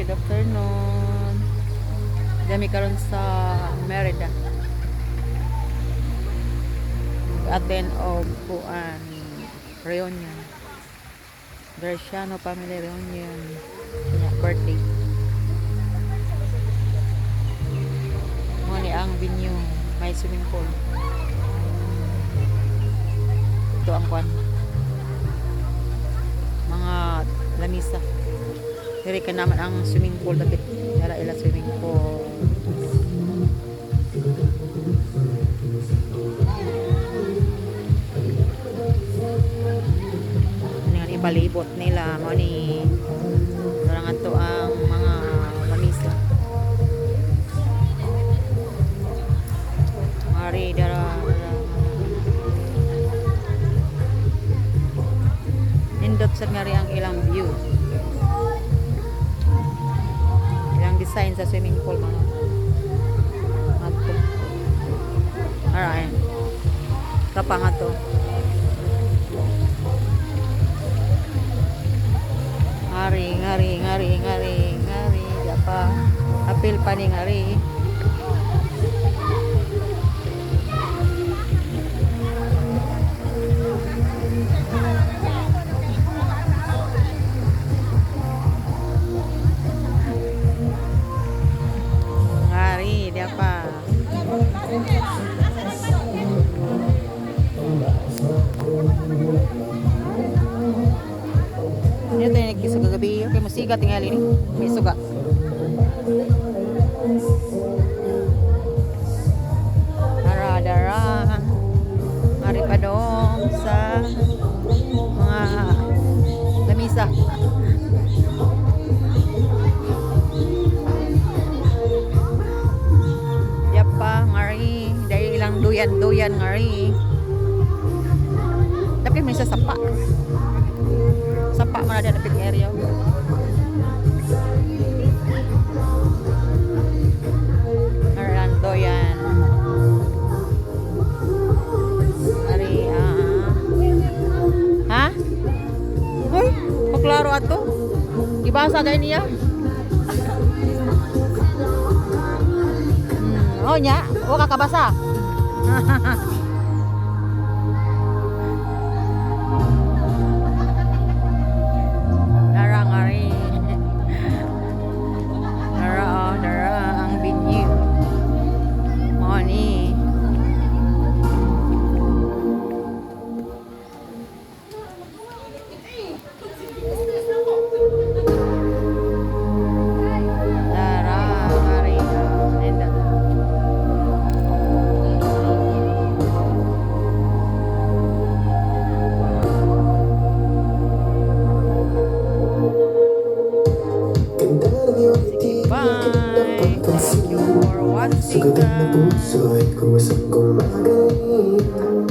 good afternoon. Dami karon sa Merida. Attend og kuan reunion. Graciano family reunion. Kanya birthday. Mo ni ang venue, may swimming pool. Ito ang kuan. Mga lamisa. Diri ka naman ang swimming pool dapit. Dara ila swimming pool. Ano nga ipalibot nila mo ni parang ato ang mga lamisa. Mari dara nindot sa ngari ang ilang view. Design sa swimming pool mga ato. Alright. Kapang ato. Ngari. Diapa. Apil pa ni ngari. Dia pa. Ini tayo nagkisuga gabi. Okay, musiga tingali ni. May suga. Dara. Mari pa dong sa mga lamisa. Duyan ngari. Tapi may sa sapa. Sapa man ada dapit area. Aran doyan. Ari ha? Hoy, paklaro ato. Ibasa gay niya. Oh nya, o kakabasa. Ngari. Dara ang venue. Money. Bye. Thank you for watching, guys.